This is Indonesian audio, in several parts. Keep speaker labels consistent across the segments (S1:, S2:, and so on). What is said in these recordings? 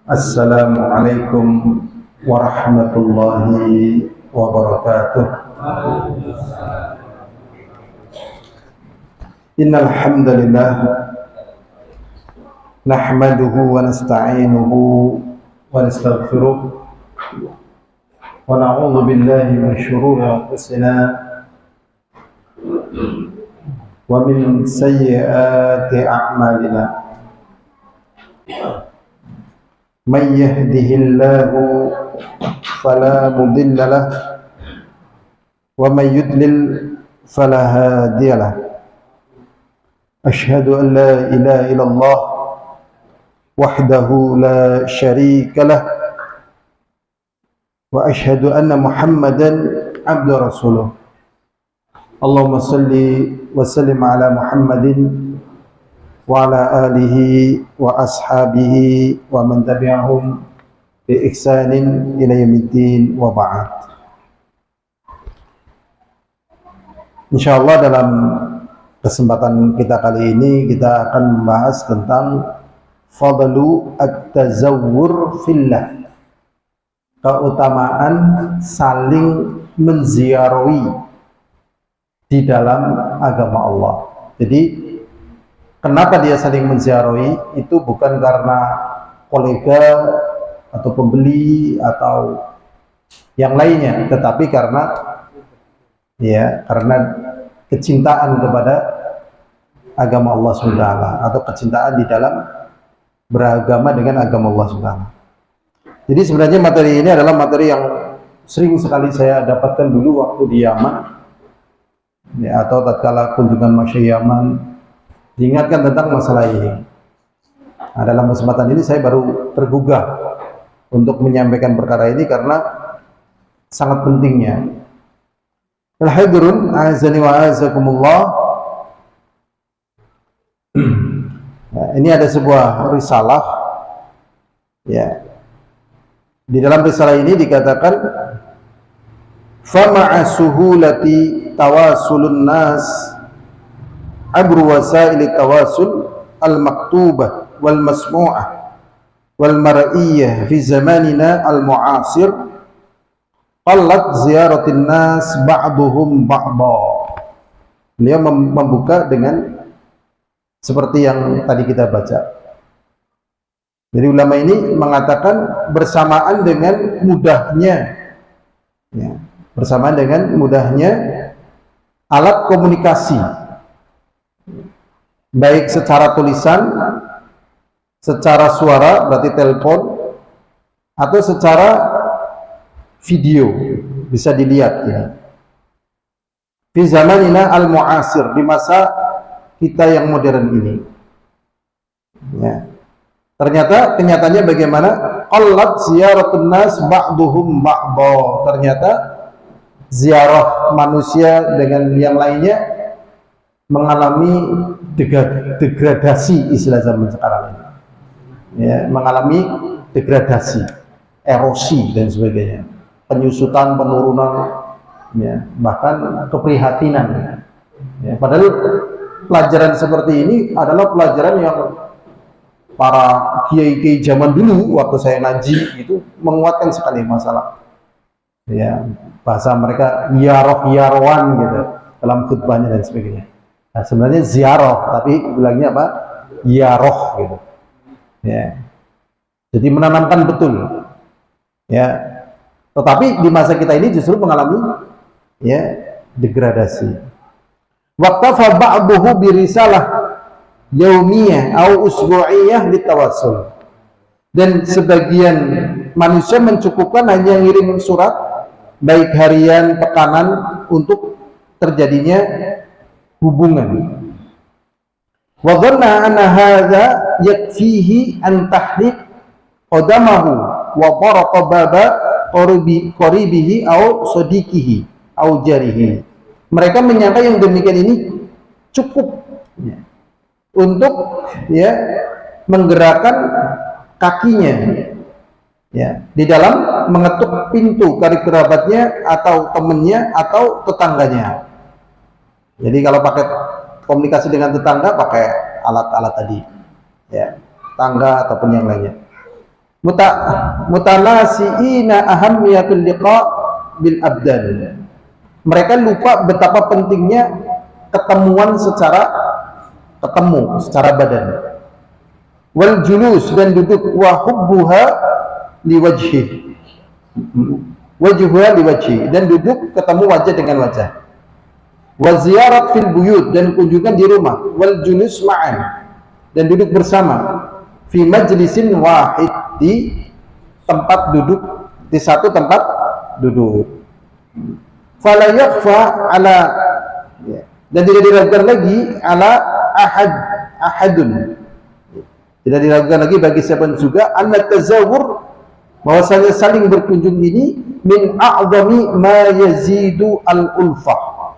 S1: Assalamualaikum warahmatullahi wabarakatuh. Innal hamdalillah nahmaduhu wa nasta'inuhu wa nastaghfiruh wa na'udzu billahi min shururi anfusina wa min sayyiati a'malina. Man yahdihillahu fala mudilla lahu wa man yudlil fala hadiya lahu. Asyhadu an la ilaha illallah wahdahu la syarika lahu wa asyhadu anna Muhammadan abduhu rasuluh. Allahumma salli wa sallim ala Muhammadin wa ala alihi wa ashabihi wa man tabi'ahum bi ihsanin ila yaumiddin wa ba'd. Insyaallah dalam kesempatan kita kali ini kita akan membahas tentang fadlu at-tazawwur fillah, keutamaan saling menziarahi di dalam agama Allah. Jadi kenapa dia saling menziarahi? Itu bukan karena kolega atau pembeli atau yang lainnya, tetapi karena kecintaan kepada agama Allah SWT atau kecintaan di dalam beragama dengan agama Allah SWT. Jadi sebenarnya materi ini adalah materi yang sering sekali saya dapatkan dulu waktu di Yaman, atau tatkala kunjungan masyayikh Yaman, diingatkan tentang masalah ini. Nah, dalam kesempatan ini saya baru tergugah untuk menyampaikan perkara ini karena sangat pentingnya. Al-hadirun azani wa azakumullah. Nah, ini ada sebuah risalah. Ya. Di dalam risalah ini dikatakan fama'a suhulati tawasulun nas abru wasaili tawasul al-maktubah wal masmu'ah wal mar'iyyah fi zamanina al-mu'asir qallat ziyaratin nas ba'duhum ba'da. Beliau membuka dengan seperti yang tadi kita baca. Jadi ulama ini mengatakan bersamaan dengan mudahnya alat komunikasi, baik secara tulisan, secara suara berarti telepon, atau secara video bisa dilihat ya. Fi zamanina al-mu'asir, di masa kita yang modern ini. Ya. Ternyata kenyataannya bagaimana? Qallat ziyaratun nas ba'duhum ba'da. Ternyata ziarah manusia dengan yang lainnya mengalami degradasi, istilah zaman sekarang ini. Ya, mengalami degradasi, erosi dan sebagainya, penyusutan, penurunan, ya, bahkan keprihatinan. Ya, padahal pelajaran seperti ini adalah pelajaran yang para kiai-kiai zaman dulu waktu saya ngaji itu menguatkan sekali masalah. Ya, bahasa mereka yaroh-yaroan gitu dalam khutbahnya dan sebagainya. Nah, sebenarnya ziarah, tapi bilangnya apa? Yaroh gitu. Ya. Jadi menanamkan betul. Ya. Tetapi di masa kita ini justru mengalami degradasi. Waqtafa ba'duhu birisalah yaumiyah atau usbu'iyah litawassul. Dan sebagian manusia mencukupkan hanya ngirim surat baik harian, pekanan untuk terjadinya hubungan. Wa dhanna anna hadza yakfihi an tahriq qadamahu wa taraqa baba qaribihi aw sadiqihi aw jarihi. Mereka menyangka yang demikian ini cukup untuk menggerakkan kakinya di dalam mengetuk pintu karib kerabatnya atau temannya atau tetangganya. Jadi kalau pakai komunikasi dengan tetangga pakai alat-alat tadi, tangga ataupun yang lainnya. mutanasiina ahammiyatul liqa bil abdan. Mereka lupa betapa pentingnya ketemuan secara badan. Wal julus, dan duduk, wa hubbuha liwajhi, wajhuha liwajhi, dan duduk ketemu wajah dengan wajah. Wa ziyarat fil buyut, dan kunjungan di rumah. Wal julus ma'an, dan duduk bersama. Fi majlisin wahid, di tempat duduk, di satu tempat duduk. Fala yakhfa ala, dan tidak diragukan lagi ala ahadun, tidak diragukan lagi bagi siapa juga, anna tazawur, bahwasanya saling berkunjung ini min a'zami ma yazidu al-ulfah.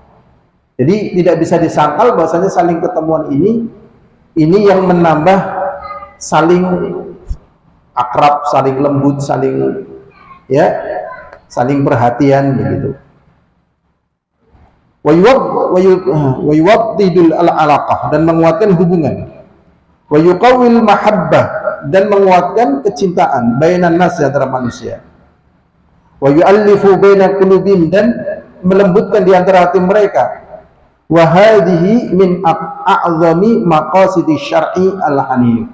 S1: Jadi tidak bisa disangkal bahwasanya saling ketemuan ini yang menambah saling akrab, saling lembut, saling perhatian begitu. Wa yuwaddidul alaqah, dan menguatkan hubungan. Wa yuqawwil mahabbah, dan menguatkan kecintaan bainan nas, antara manusia. Wa yu'allifu baina qulubihim, dan melembutkan di antara hati mereka. Wa hadhihi min a'zami maqasidi syar'i al-hanif,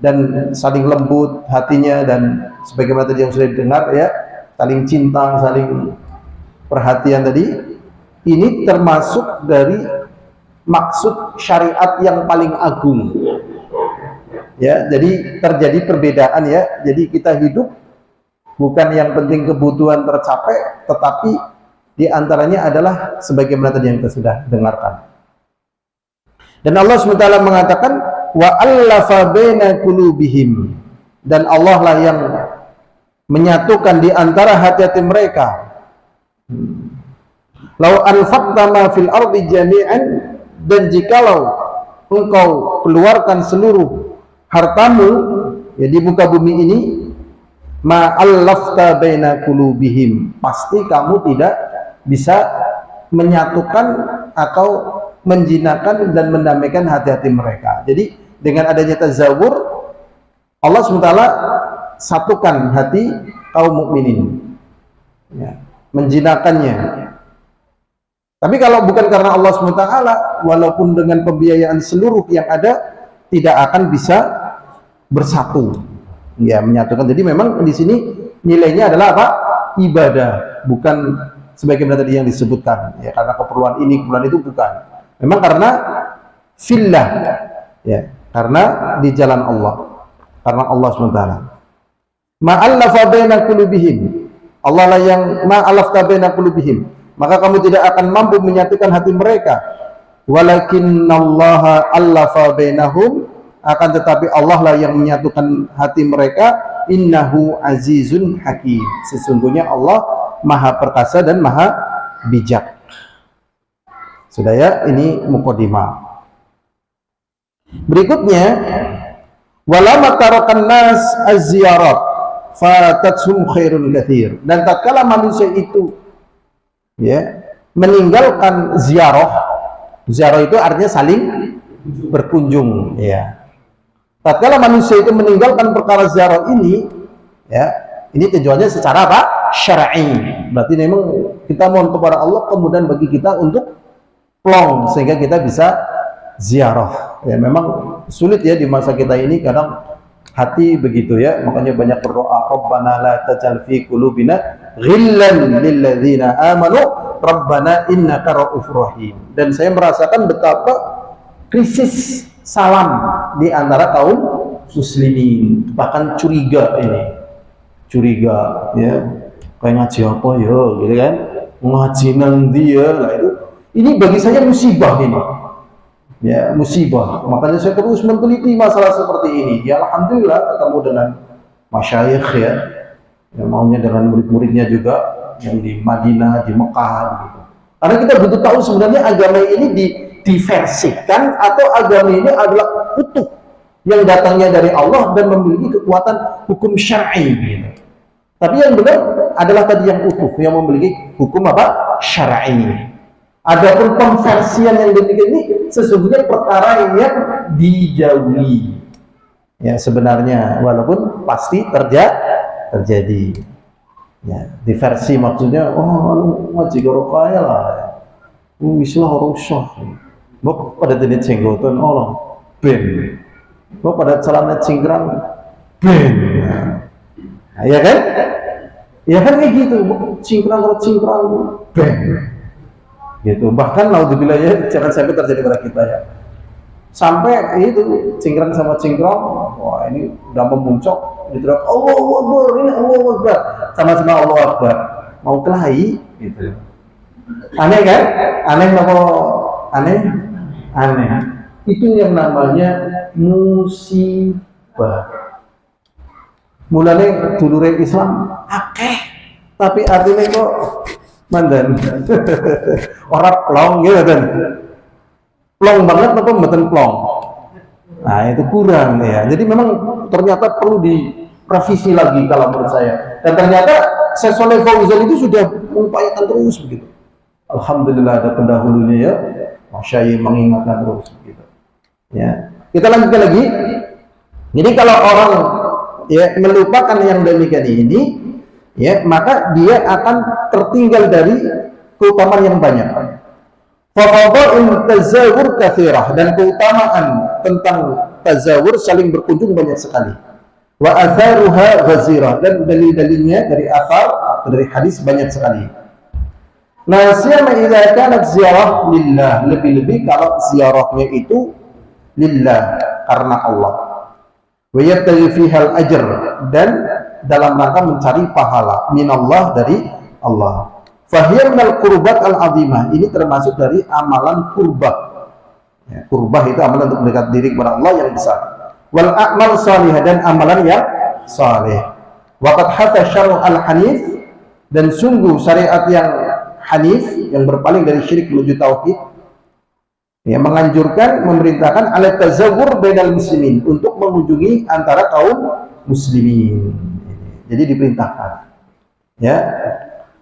S1: dan saling lembut hatinya, dan sebagaimana tadi yang sudah dengar ya, saling cinta, saling perhatian tadi, ini termasuk dari maksud syariat yang paling agung. Ya, jadi terjadi perbedaan ya. Jadi kita hidup bukan yang penting kebutuhan tercapai, tetapi di antaranya adalah sebagaimana tadi yang kita sudah dengarkan. Dan Allah SWT mengatakan wa allafa baina qulubihim, dan Allah lah yang menyatukan di antara hati-hati mereka. Lau anfaqta ma fil ardi jami'an, dan jikalau engkau keluarkan seluruh hartamu ya di muka bumi ini, ma allafta baina qulubihim, pasti kamu tidak bisa menyatukan atau menjinakkan dan mendamaikan hati-hati mereka. Jadi dengan adanya tazawur, Allah SWT satukan hati kaum mukminin ya, menjinakannya. Tapi kalau bukan karena Allah SWT, walaupun dengan pembiayaan seluruh yang ada, tidak akan bisa bersatu, ya, menyatukan. Jadi memang di sini nilainya adalah apa? Ibadah, bukan sebagaimana tadi yang disebutkan, ya, karena keperluan ini, keperluan itu, bukan. Memang karena fillah, ya, karena di jalan Allah, karena Allah SWT. Ma'allafa baina qulubihim, Allah lah yang ma'allafta baina qulubihim, maka kamu tidak akan mampu menyatukan hati mereka. Walakinnallaha allafa bainahum, akan tetapi Allah lah yang menyatukan hati mereka. Innahu azizun hakim, sesungguhnya Allah maha perkasa dan maha bijak. Sudah ya, ini mukadimah. Berikutnya, walama tarakan nas az-ziyarat fatathum khairun katsir, dan tatkala manusia itu ya meninggalkan ziarah itu artinya saling berkunjung ya. Tatkala manusia itu meninggalkan perkara ziarah ini ya, ini tujuannya secara apa? Syar'i. Berarti memang kita mohon kepada Allah kemudian bagi kita untuk plong sehingga kita bisa ziarah. Ya memang sulit ya di masa kita ini, kadang hati begitu ya, makanya banyak berdoa, Rabbana la taj'al fi qulubina ghillan lil ladzina amanu Rabbana innaka ra'ufur rahim. Dan saya merasakan betapa krisis salam di antara kaum muslimin, bahkan curiga ya, kayak ngaji apa ya gitu kan, ngaji nanti ya lah, ini bagi saya musibah ini ya, musibah. Makanya saya terus meneliti masalah seperti ini ya. Alhamdulillah ketemu dengan masyayikh ya, yang maunya dengan murid-muridnya juga yang di Madinah, di Mekah gitu. Karena kita butuh tahu sebenarnya agama ini diversikan atau agama ini adalah utuh yang datangnya dari Allah dan memiliki kekuatan hukum syar'i gitu. Tapi yang benar adalah tadi yang utuh, yang memiliki hukum apa? Syar'i. Adapun konversian yang demikian ini sesungguhnya perkara yang dijauhi ya sebenarnya, walaupun pasti terjadi. Ya, diversi maksudnya, ngaji karo kaya lah. Istilah orang syah. Mbok pada tadi cenggotan, ben. Mbok pada celana cingkrang, ben. Nah, ya kan? Ya kan kayak gitu, cingkrang, ben. Gitu. Bahkan naudzubillah ya, jangan sampai terjadi pada kita ya. Sampai itu cingkrang sama cingkrang, wah ini udah memuncak, diteriak Allahu Akbar, ini Allahu Akbar, sama-sama Allahu Akbar, mau kelahi, gitu. Aneh kan? Aneh apa? Aneh. Itu yang namanya musibah. Mulanya dulure Islam akeh, tapi artinya kok mandan orang plong gitu kan. Plong banget apa mboten plong. Nah, itu kurang ya. Jadi memang ternyata perlu direvisi lagi kalau menurut saya. Dan ternyata Syekh Shalih Fauzan itu sudah mengupayakan terus begitu. Alhamdulillah ada pendahulunya ya. Masyayikh mengingatkan terus begitu. Ya. Kita lanjutkan lagi. Jadi kalau orang ya melupakan yang demikian ini, ya maka dia akan tertinggal dari keutamaan yang banyak. Fadha'il tazawur katsirah, dan keutamaan tentang tazawur saling berkunjung banyak sekali. Wa atharuha ghazirah, dan dalil-dalilnya dari athar atau dari hadis banyak sekali. Nah, siyama idza kanat ziyarah lillah, lebih-lebih kalau ziarahnya itu lillah, karena Allah. Wa yabtaghi fiha al-ajr, dan dalam rangka mencari pahala minallah, dari Allah. Fahiyya minal qurbat al-azimah, ini termasuk dari amalan qurbah. Ya, qurbah itu amalan untuk mendekat diri kepada Allah yang besar. Wal a'mal salihah, dan amalan yang saleh. Waqad hatta syar'u al-hanif, dan sungguh syariat yang hanif, yang berpaling dari syirik menuju tauhid, yang menganjurkan, memerintahkan ala tazawwur bainal muslimin, untuk mengunjungi antara kaum muslimin. Jadi diperintahkan. Ya.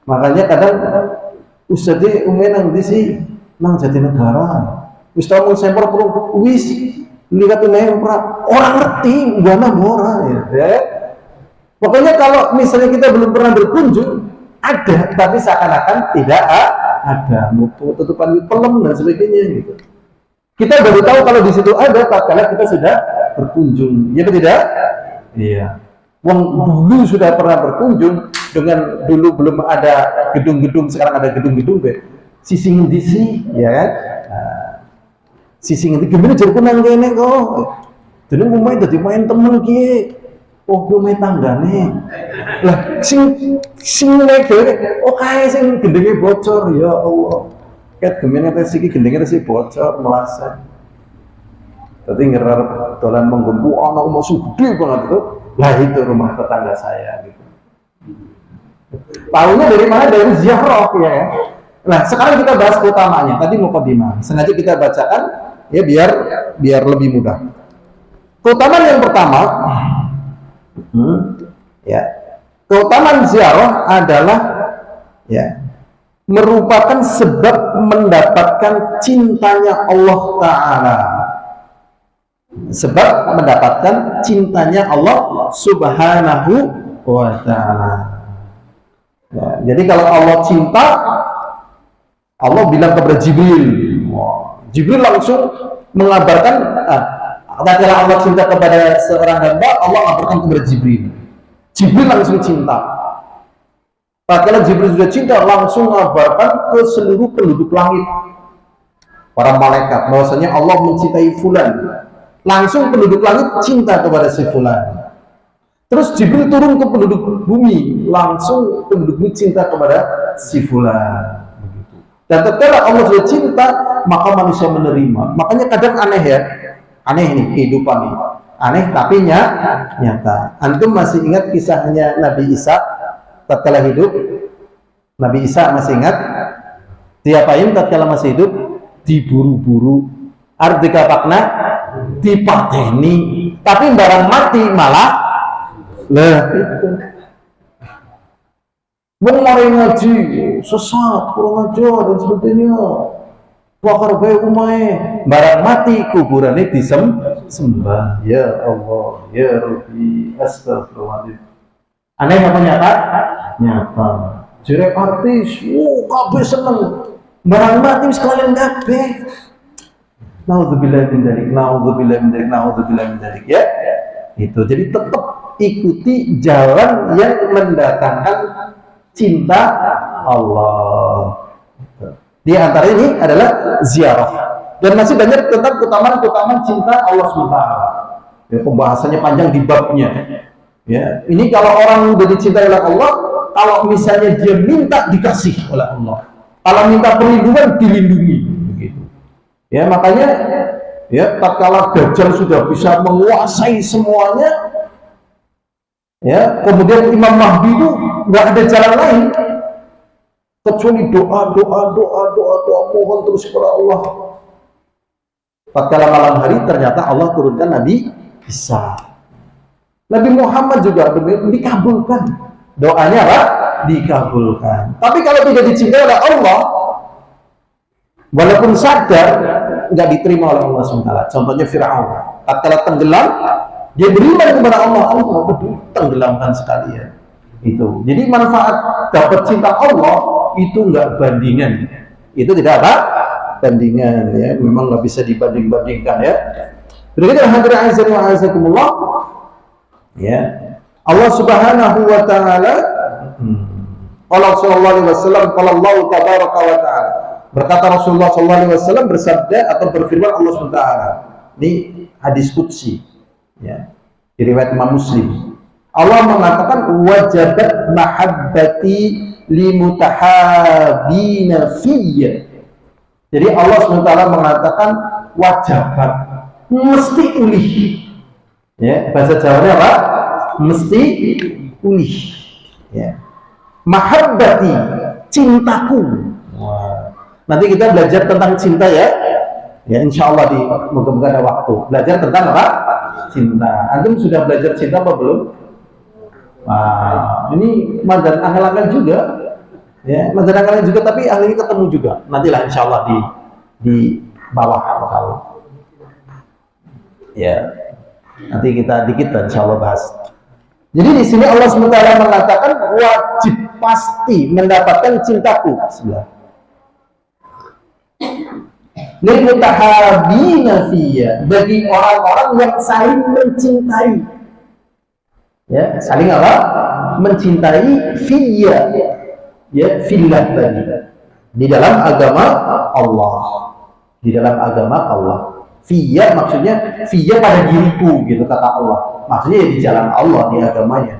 S1: Makanya kadang Ustadz nang di sih nang Jatinegara. Wis tau mung semper perlu wis lihat nang orang ngerti gimana ora ya. Pokoknya kalau misalnya kita belum pernah berkunjung, ada tapi seakan-akan tidak ada, tutupan pelem dan sebagainya gitu. Kita baru tahu kalau di situ ada tatkala kita sudah berkunjung. Ya tidak? Iya. Wong dulu sudah pernah berkunjung, dengan dulu belum ada gedung-gedung, sekarang ada gedung-gedung be. Sisi ngendi sih, ya kan? Sisi ngendi gimana jarku nang kene kok. Dene omahe dadi main temen ki. Oh, ku main tanggane. Lah sing nek oh kae sing gendenge bocor, ya Allah. Ket gemene tes iki gendenge tes bocor melasan. Dadi ngarep dolan menggumpu ana musuh gede banget itu. Lah itu rumah tetangga saya gitu. Tahunya dari mana? Dari ziarah ya. Nah, sekarang kita bahas keutamanya. Tadi mukadimah. Sengaja kita bacakan ya biar lebih mudah. Keutamaan yang pertama, ya, keutamaan ziarah adalah ya merupakan sebab mendapatkan cintanya Allah Ta'ala. Sebab mendapatkan cintanya Allah Subhanahu wa Ta'ala. Ya, jadi kalau Allah cinta, Allah bilang kepada Jibril. Jibril langsung mengabarkan, tatkala Allah cinta kepada seorang hamba, Allah mengabarkan kepada Jibril. Jibril langsung cinta. Tatkala Jibril sudah cinta, langsung mengabarkan ke seluruh penduduk langit, para malaikat, bahwasanya Allah mencintai fulan. Langsung penduduk langit cinta kepada si fulan. Terus Jibril turun ke penduduk bumi, langsung penduduk bumi cinta kepada si fulan. Dan tatkala Allah sudah cinta, maka manusia menerima. Makanya kadang aneh ya, aneh nih kehidupan nih, aneh tapi nyata. Antum masih ingat kisahnya Nabi Isa tatkala hidup? Nabi Isa masih ingat? Diapain tatkala masih hidup? Diburu-buru. Artinya pakna dipateni, tapi barang mati malah lah itu. Mau mari ngaji sesat, kurang ajar dan sebagainya. Wakar bae umahe, barang mati kuburane disembah. Ya Allah, ya Rabbi, astagfirullahaladzim. Aneh apa nyata? Nyata. Jere artis, kabeh seneng. Barang mati sekalian kabeh. Naudzubillah min dzalik, naudzubillah min dzalik, naudzubillah min dzalik ya. Itu. Jadi tetap ikuti jalan yang mendatangkan cinta Allah. Di antara ini adalah ziarah. Dan masih banyak tentang keutamaan-keutamaan cinta Allah SWT. Ya, pembahasannya panjang di babnya. Ya, ini kalau orang sudah dicintai oleh Allah, kalau misalnya dia minta dikasih oleh Allah. Kalau minta perlindungan dilindungi. Begitu. Ya, makanya ya, tatkala Dajjal sudah bisa menguasai semuanya, ya, kemudian Imam Mahdi itu nggak ada jalan lain kecuali doa mohon terus kepada Allah. Tatkala malam hari ternyata Allah turunkan Nabi Isa. Nabi Muhammad juga dikabulkan. Doanya apa? Dikabulkan. Tapi kalau tidak dicintai oleh Allah, walaupun sadar, nggak diterima oleh Allah SWT. Contohnya Fir'aun. Tatkala tenggelam, dia beriman kepada Allah, Allah tenggelamkan sekalian. Itu. Jadi manfaat dapat cinta Allah itu nggak bandingan, itu tidak apa bandingan ya, memang nggak bisa dibanding-bandingkan ya. Berikutnya hadirin azza wa azakumullah ya, Allah Subhanahu wa taala Allah sallallahu alaihi wasallam qala Allah tabaraka wa taala, berkata Rasulullah sallallahu alaihi wasallam bersabda atau berfirman Allah Subhanahu wa taala. Ini hadis qudsi ya, diriwayat Imam Muslim. Allah mengatakan wajabat mahabbati limutahabina fiyya. Jadi Allah SWT mengatakan wajabat, mesti ulih. Ya, bahasa Jawanya apa? Mesti ulih. Ya. Mahabbati, cintaku. Wah. Nanti kita belajar tentang cinta ya. Ya, insya Allah di moga-moga ada waktu. Belajar tentang apa? Cinta. Antum sudah belajar cinta apa belum? Wah, ini mazhab angel-angel juga, ya, mazhab angel juga, tapi ahli ini ketemu juga. Nantilah insya Allah di bawah bakal, ya, nanti kita dikit insya Allah bahas. Jadi di sini Allah SWT mengatakan wajib pasti mendapatkan cintaku. Limutahabina fiyya, bagi orang-orang yang saling mencintai. Ya, saling apa? Mencintai fiyya, ya, fillah tadi. Di dalam agama Allah. Di dalam agama Allah. Fiyya maksudnya fiyya pada diriku gitu kata Allah. Maksudnya ya di jalan Allah, di agamanya.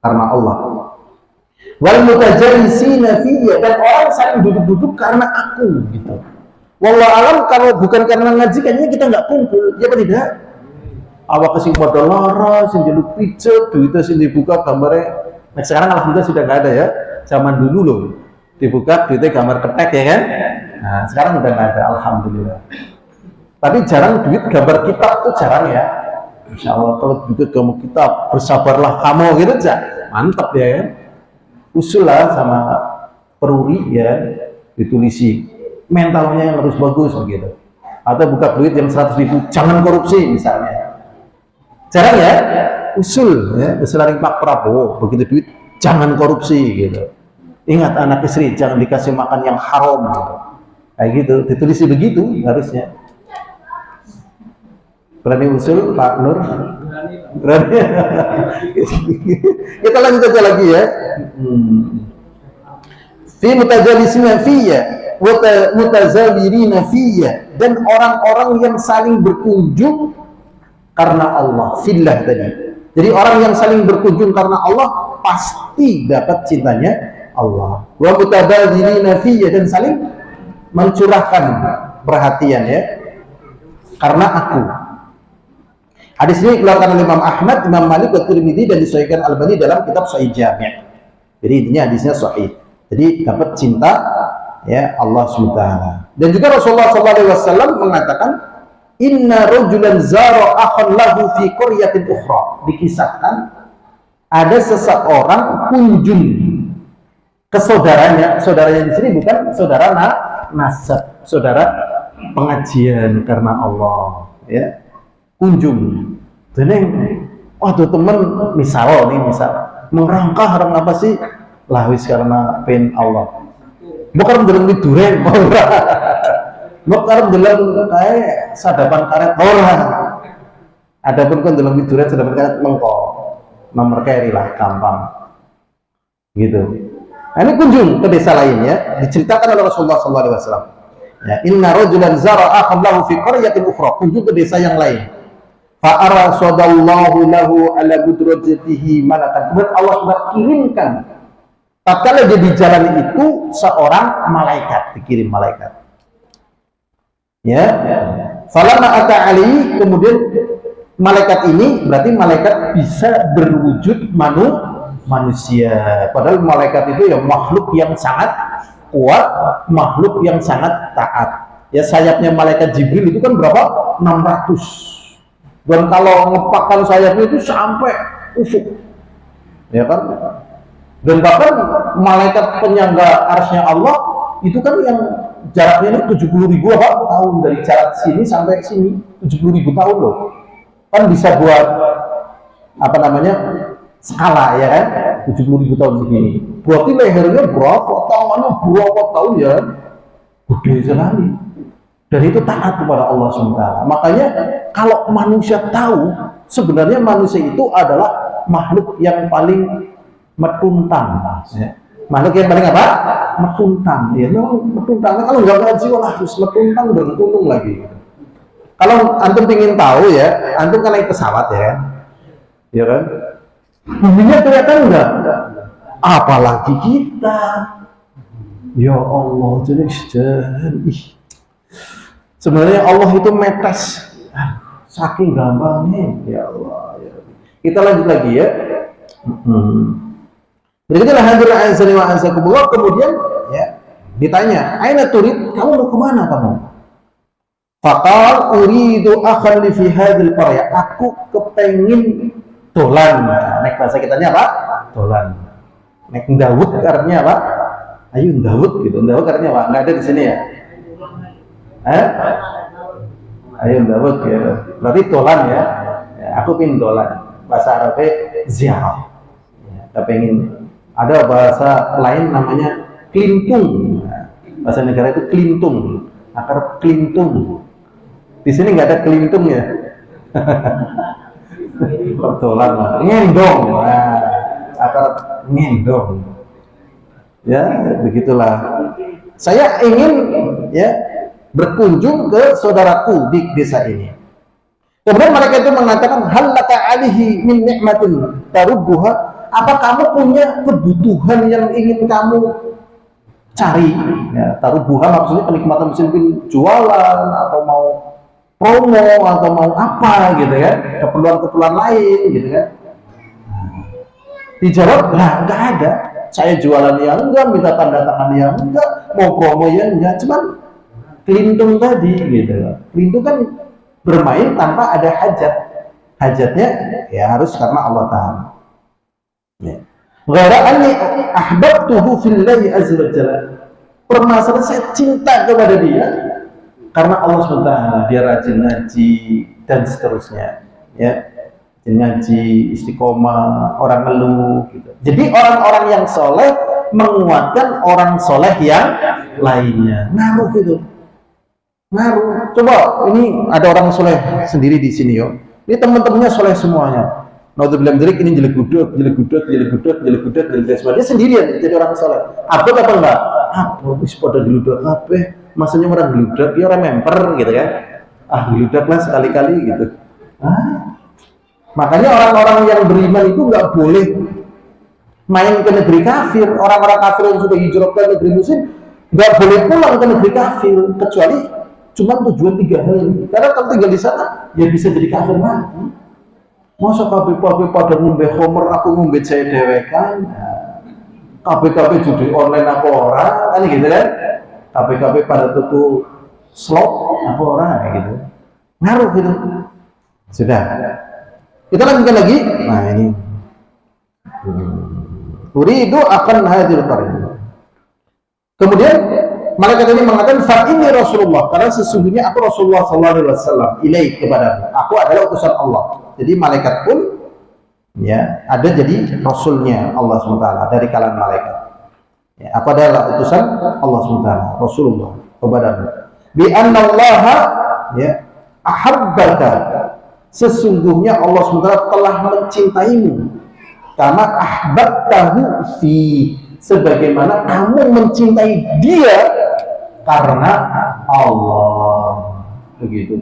S1: Karena Allah. Wal mutajalisina fiyya, dan orang saling duduk-duduk karena aku gitu. Wallahu alam, kalau bukan karena ngaji kayaknya kita nggak kumpul, ya apa tidak? Awak kesing pada lara, sing jeluk pijet, duitnya sing dibuka gambarnya. Nah sekarang alhamdulillah sudah nggak ada ya. Zaman dulu loh, dibuka duitnya gambar ketek ya kan. Nah sekarang udah nggak ada, alhamdulillah. Tapi jarang duit gambar kitab tuh jarang ya. Insya Allah kalau duit kamu kitab, bersabarlah kamu gitu aja, mantap ya kan. Usul lah sama peruri ya, ditulisi mentalnya yang harus bagus begitu. Atau buka duit yang 100.000, jangan korupsi misalnya. Jarang ya, usul ya, usul Pak Prabowo, begitu duit jangan korupsi gitu. Ingat anak istri jangan dikasih makan yang haram gitu. Kayak gitu, ditulis begitu harusnya. Berani usul Pak Nur? Berani. Kita lanjut aja lagi ya. Fi mutajalisina fiyya wa mutazawirina fiyya, dan orang-orang yang saling berkunjung karena Allah, fillah tadi. Jadi orang yang saling berkunjung karena Allah pasti dapat cintanya Allah. Wa mutabadzirina fiyya, dan saling mencurahkan perhatian ya karena aku. Hadis ini dikeluarkan oleh Imam Ahmad, Imam Malik, dan Tirmidzi, dan disahihkan Albani dalam kitab Sahih Jami'. Jadi intinya hadisnya sahih. Jadi dapat cinta ya Allah SWT. Dan juga Rasulullah SAW mengatakan, inna rajulan zara akhan lahu fi qaryatin ukhra. Dikisahkan ada seseorang kunjung ke saudaranya. Saudaranya di sini bukan saudara nasab, saudara pengajian karena Allah, ya, kunjung. Jadi, waduh temen, misal merangkah orang apa sih? Lahwis karena pen Allah. Bukan dalam tiduran, bukan dalam kayak sadapan karet orang. Adapun kan dalam tiduran sadapan karet mengko, nomor carry lah, gampang. Gitu. Nah, ini kunjung ke desa lain ya, diceritakan oleh Rasulullah SAW. Ya, inna rajulan zara'a qablahu fi qaryatin ukhra, kunjung ke desa yang lain. Fa arasadallahu lahu ala budrajatihi malakan. Kemudian Allah sudah kirimkan. Tatkala dia di jalan itu seorang malaikat, dikirim malaikat. Ya. Falamma ata ali, kemudian malaikat ini berarti malaikat bisa berwujud manusia. Padahal malaikat itu ya makhluk yang sangat kuat, makhluk yang sangat taat. Ya, sayapnya malaikat Jibril itu kan berapa? 600. Dan kalau ngepakkan sayapnya itu sampai ufuk. Ya kan? Dan bahkan malaikat penyangga arsy-Nya Allah itu kan yang jaraknya ini 70.000 tahun dari jarak sini sampai sini, 70.000 tahun loh. Kan bisa buat apa namanya? Skala ya kan, 70.000 tahun segini. Berarti lehernya berapa, tangannya berapa tahun ya, gede sekali. Dan itu taat kepada Allah SWT. Makanya kalau manusia tahu, sebenarnya manusia itu adalah makhluk yang paling metuntang. Ya. Makhluk yang paling apa? Metuntang. Ya, metuntang. Kalau nggak ngaji, wah harus metuntang dan tuntung lagi. Kalau antum ingin tahu ya, antum kan naik pesawat ya, ya kan? Buminya kelihatan enggak? Apalagi kita. Ya Allah, jadi sebenarnya Allah itu metes saking gampangnya. Ya Allah, ya. Kita lanjut lagi ya. Berikutnya hadir azani wa azakumullah, kemudian ya ditanya, "Aina turid? Kamu mau kemana kamu?" Faqal uridu akhan li fi hadhil qarya. Aku kepengin dolan. Nek bahasa kitanya apa? Dolan. Nek ndawut artinya apa? Ayo ndawut gitu. Ndawut artinya apa? Enggak ada di sini ya? Ayo ndawut ya. Berarti dolan ya. Aku pin dolan. Bahasa Arabnya ziarah. Ya, kepengin. Ada bahasa lain namanya klintung. Bahasa negara itu klintung. Akar klintung. Di sini nggak ada klintung ya. Dolan lah, ngendong, nah, akar ngendong, ya begitulah. Saya ingin ya berkunjung ke saudaraku di desa ini. Kemudian mereka itu mengatakan, hal laka alihi min ni'matin tarubbuha. Apa kamu punya kebutuhan yang ingin kamu cari? Ya, tarubbuha maksudnya kenikmatan mungkin jualan atau mau promo atau mau apa gitu kan, keperluan-keperluan lain gitu kan. Dijawab, lah enggak ada, saya jualan yang enggak, minta tanda tangan yang enggak, mau promo yang enggak, cuman kelintung tadi gitu. Kelintung kan bermain tanpa ada hajat, hajatnya ya harus karena Allah Ta'ala. Ghaira anni ahbabtuhu fillahi azza wa jalla. Permasalahan saya cinta kepada dia karena Allah SWT, dia rajin ngaji dan seterusnya ya, ngaji istiqomah, orang ngeluh gitu. Jadi orang-orang yang soleh menguatkan orang soleh yang lainnya, ngaruh gitu, ngaruh. Coba ini ada orang soleh sendiri di sini yo, ini teman-temannya soleh semuanya. Naudzubillah min dzalik, ini jelek gudut, dia sendirian jadi orang soleh. Abot apa enggak? Abot, wis pada geluduk kabeh. Maksudnya orang geludak, dia orang memper gitu kan. Geludak lah sekali-kali gitu. Makanya orang-orang yang beriman itu nggak boleh main ke negeri kafir. Orang-orang kafir yang sudah hijrah ke negeri muslim nggak boleh pulang ke negeri kafir, kecuali cuma tujuan 3 hal ini. Karena kalau tinggal di sana ya bisa jadi kafir mati. Masa kabeh-kabeh pada ngombe homer, aku ngombe saya dewekan. Kabeh-kabeh judi online apa orang, kan gitu kan? Kabeh-kabeh pada tuku slot apa orang gitu. Ngaruh gitu. Sudah. Kita lanjutkan lagi. Nah ini. Uridu akan hadir qarya. Kemudian malaikat ini mengatakan fa inni Rasulullah, karena sesungguhnya aku Rasulullah sallallahu alaihi wasallam ilaik kepadamu. Aku adalah utusan Allah. Jadi malaikat pun ya ada jadi rasulnya Allah SWT dari kalangan malaikat. Ya, aku adalah utusan Allah SWT, Rasulullah kepadamu. Bi anna Allah ya ahabbaka, sesungguhnya Allah SWT telah mencintaimu, karena ahbabtahu fi, sebagaimana kamu mencintai dia karena Allah. Begitu.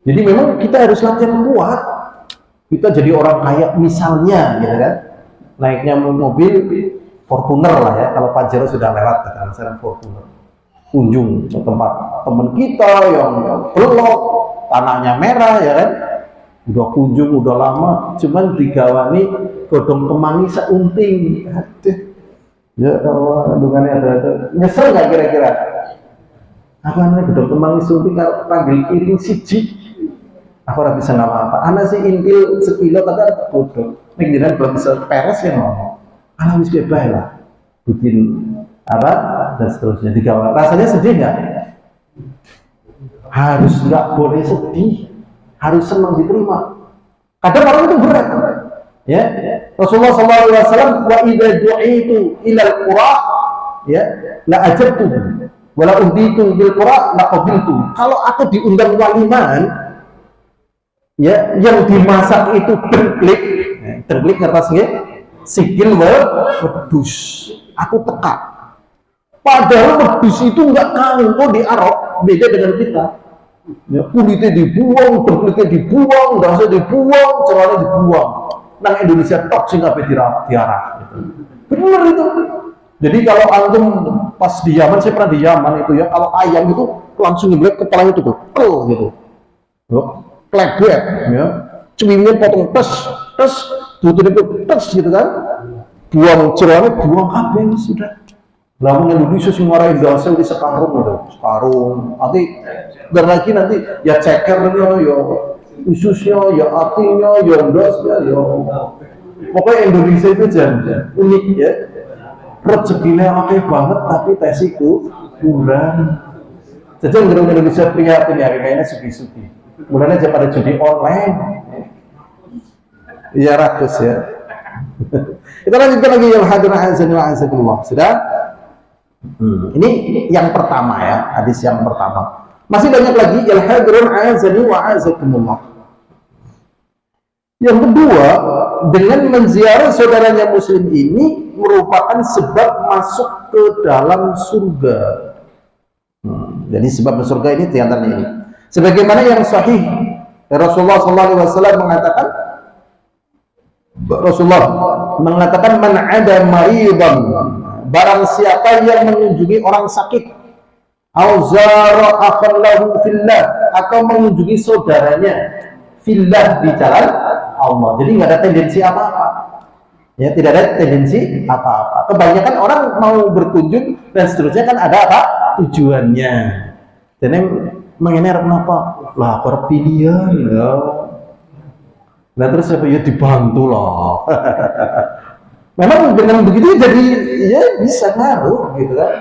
S1: Jadi memang kita harus latihan kuat. Kita jadi orang kaya misalnya, gitu kan, naiknya mobil Fortuner lah ya, kalau Pajero sudah lewat, katakan sekarang Fortuner, kunjung ke tempat teman kita yang belok, tanahnya merah ya kan, udah kunjung udah lama, cuman digawani godong kemangi seunting. Aduh, ya Allah, dungannya ada nyesel nggak kira-kira? Apa namanya godong kemangi seunting kalau panggil piring siji? Aku ora bisa apa-apa. Anak sih intil sekilo tapi ada bodoh. Nek jenengan belum bisa peres ya ngomong. Anak wis bebas lah. Bikin apa dan seterusnya digawa. Rasanya sedih nggak? Harus nggak boleh sedih. Harus senang diterima. Kadang orang itu berat. Ya. Rasulullah SAW wa idza du'itu ilal qura ya la ajabtu wa la uditu bil qura la qabiltu. Kalau aku diundang waliman ya yang dimasak itu dengklik, dengklik ngertas nggih, sikil wedhus, aku teka. Padahal wedhus itu enggak kanggo diarok, beda dengan kita. Ya, kulitnya dibuang, dengkliknya dibuang, dasar dibuang, celana dibuang. Nang Indonesia tok sing kabeh diarah gitu. Benar itu. Jadi kalau antum pas di Yaman, saya pernah di Yaman itu ya, kalau ayam itu langsung ngeblek kepalanya itu tuh, gitu. Klebet, ya, cuminya potong tes, tutupnya tes gitu kan, buang celananya, buang kabel sudah. Lalu Indonesia sih marahin dasar di sekarung gitu, sekarung. Nanti dan lagi nanti ya cekernya, ya ususnya, ya artinya, ya dasnya, ya. Pokoknya Indonesia itu jangan unik ya. Rezekinya oke banget, tapi tesiku kurang. Jadi orang Indonesia prihatin ya, kayaknya sugi-sugi. Mudah-mudahan aja pada judi online. Iya ratus ya. Kita lanjutkan lagi yang hadirin azan wa azakumullah. Sudah? Ini yang pertama ya, hadis yang pertama. Masih banyak lagi yang hadirin azan wa azakumullah. Yang kedua, dengan menziarah saudaranya muslim ini merupakan sebab masuk ke dalam surga. Jadi sebab masuk surga ini diantaranya ini. Sebagaimana yang sahih Rasulullah SAW mengatakan, man ada maridan, barang siapa yang mengunjungi orang sakit, au zara akhallahu fillah, atau mengunjungi saudaranya fillah di jalan Allah. Jadi nggak ada tendensi apa-apa. Ya, tidak ada tendensi apa-apa. Kebanyakan orang mau berkunjung dan seterusnya kan ada apa? Tujuannya. Jadi mengenai kenapa? Lah aku pilihan ya. Nah terus apa ya dibantu lah. Memang dengan begitu jadi ya bisa ngaruh gitu kan.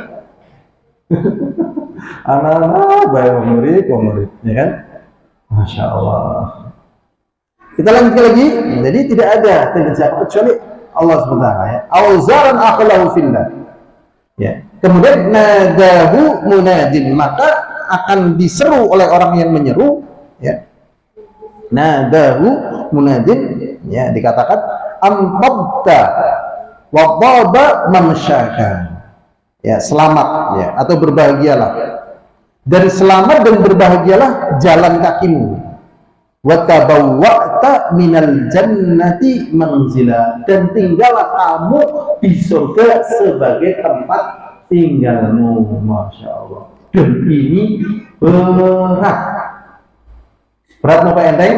S1: Anak-anak baik murid, ya kan? Masya Allah. Kita lanjutkan lagi. Jadi tidak ada tendensi apa kecuali Allah SWT ya. Auzaran akhalahu fillah. Ya. Kemudian nadahu munadin, maka akan diseru oleh orang yang menyeru ya. Nadahu munadin ya, dikatakan amtabta wa dhaba mamsyaka. Ya, selamat ya atau berbahagialah. Dan selamat dan berbahagialah jalan kakimu. Wa tabawwa'ta minal jannati manzila, dan tinggallah kamu di surga sebagai tempat tinggalmu. Masya Allah. Dan ini berat. Berat apa enteng?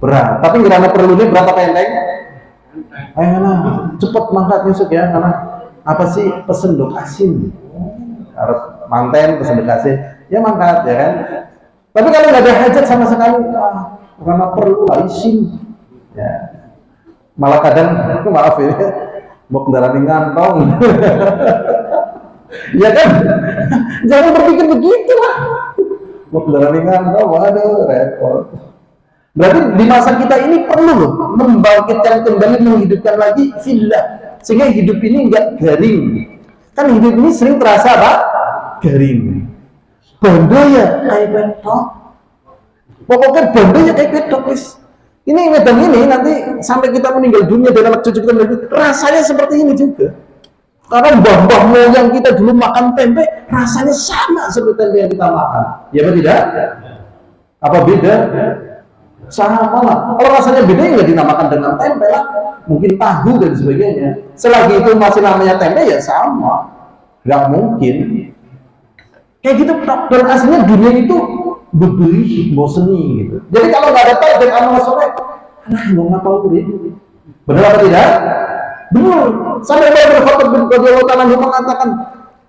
S1: Berat. Tapi karena perlunya berat apa enteng? Ayo nah, cepet mangkat Yusuf ya, karena apa sih pesen dok asin? Harus manten pesen dok asin. Ya mangkat ya kan. Tapi kalau nggak ada hajat sama sekali, karena perlu isin. Ya. Malah kadang, maaf ya, mau kendaraan ngantong. Ya kan? Jangan berpikir begitu lah. Mau kedatangan, waduh, repot. Berarti di masa kita ini perlu loh membangkitkan kembali, menghidupkan lagi fillah, sehingga hidup ini enggak garing. Kan hidup ini sering terasa apa? Garing. Bondo ya kayak betok. Pokoknya bondo ya kayak betok wis. Ini medan ini nanti sampai kita meninggal dunia dan anak cucu kita meninggal, rasanya seperti ini juga. Karena mbah-mbah moyang kita dulu makan tempe, rasanya sama seperti tempe yang kita makan. Ya apa tidak? Apa beda? Sama lah. Kalau rasanya beda ya nggak dinamakan dengan tempe lah. Mungkin tahu dan sebagainya. Selagi itu masih namanya tempe ya sama. Nggak mungkin. Kayak gitu. Dan aslinya dunia itu beberih, boseni gitu. Jadi kalau nggak ada tahu dan amal soleh, mau ngapain? Benar apa tidak? Benar. Sampai Umar bin Khattab radhiyallahu ta'ala mengatakan,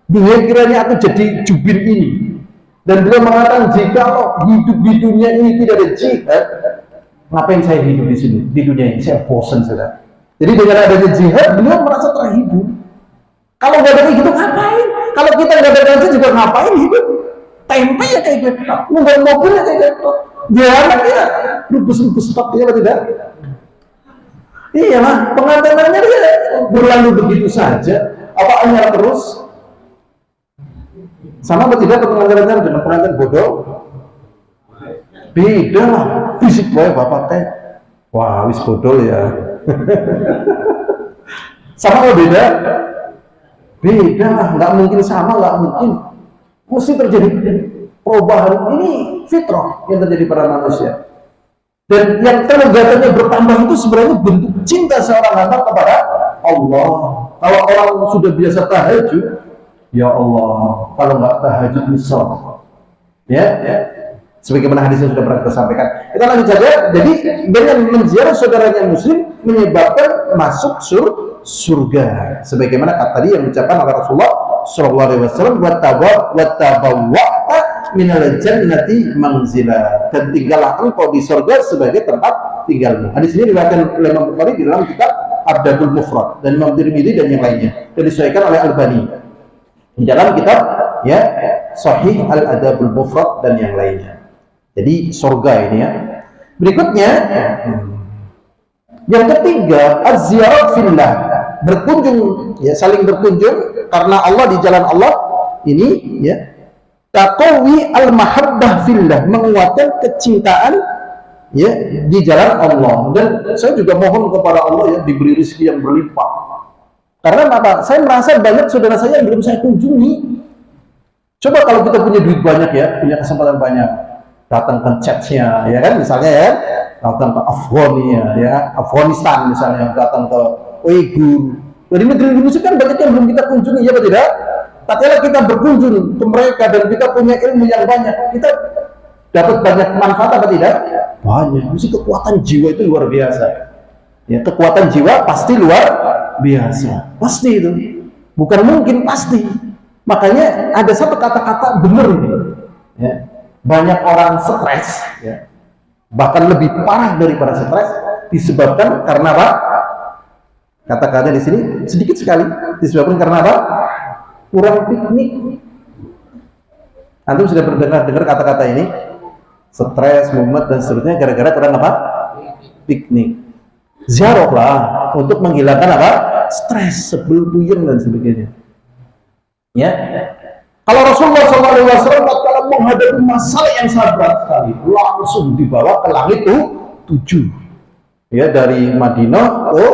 S1: dunia kiranya aku jadi jubir ini. Dan beliau mengatakan, jika hidup di dunia ini tidak ada jihad, ngapain saya hidup di sini, di dunia ini? Saya bosan sudah. Jadi dengan adanya jihad, beliau merasa terhibur. Kalau nggak ada hidup ngapain? Kalau kita nggak ada gaji juga ngapain hidup? Tempe ya kayak gitu, nunggu mobil ya kayak gitu, jalan ya, rubus-rubus stok ya tidak? Iya lah, pengantinannya dia berlalu begitu saja. Apa anyar terus? Sama atau tidak pengantinannya dengan pengantin bodoh? Beda lah, fisik boy bapak teh. Wah, wis bodoh ya. Sama atau beda? Beda lah, nggak mungkin sama, nggak mungkin. Mesti terjadi perubahan. Ini fitrah yang terjadi pada manusia. Dan yang kelegatannya bertambah itu sebenarnya bentuk cinta seorang hamba kepada Allah. Kalau orang sudah biasa tahajud, ya Allah, kalau nggak tahajud misal, ya. Sebagaimana hadis yang sudah pernah kita sampaikan. Kita lanjut saja. Jadi dengan menziarah saudaranya muslim menyebabkan masuk surga. Sebagaimana kata tadi yang diucapkan oleh Rasulullah sallallahu alaihi wasallam, wattabawwa'ta minal jannati manzila, dan tinggallah engkau di surga sebagai tempat tinggalmu. Hadis ini diriwayatkan oleh Imam Bukhari di dalam kitab Adabul Mufrad dan Imam Tirmidzi dan yang lainnya, dan disesuaikan oleh Albani di dalam kitab ya Sahih Al-Adabul Mufrad dan yang lainnya. Jadi surga ini ya. Berikutnya yang ketiga, az-ziyarat fillah, berkunjung ya, saling berkunjung karena Allah, di jalan Allah ini ya. Taqawi al-mahabbah fillah, menguatkan kecintaan ya di jalan Allah. Dan saya juga mohon kepada Allah ya diberi rezeki yang berlimpah. Karena apa? Saya merasa banyak saudara saya yang belum saya kunjungi. Coba kalau kita punya duit banyak ya, punya kesempatan banyak, datang ke church-nya ya kan, misalnya ya, datang ke Afghanistan misalnya, datang ke Uyghur. Dari negeri musik kan banyak yang belum kita kunjungi, ya tidak? Tatkala kita berkunjung ke mereka dan kita punya ilmu yang banyak, kita dapat banyak manfaat apa tidak? Banyak. Mesti kekuatan jiwa itu luar biasa. Ya, kekuatan jiwa pasti luar biasa. Pasti itu. Bukan mungkin, pasti. Makanya ada satu kata-kata benar ini. Ya. Banyak orang stres, ya. Bahkan lebih parah daripada stres, disebabkan karena apa? Kata-kata di sini sedikit sekali, disebabkan karena apa? Kurang piknik. Antum sudah dengar kata-kata ini? Stres, mumet dan seterusnya gara-gara kurang apa? Piknik. Ziarahlah untuk menghilangkan apa? Stres, sebel, puyeng dan sebagainya. Ya. Kalau Rasulullah SAW kalau menghadapi masalah yang sangat berat sekali, langsung dibawa ke langit 7. Ya, dari Madinah ke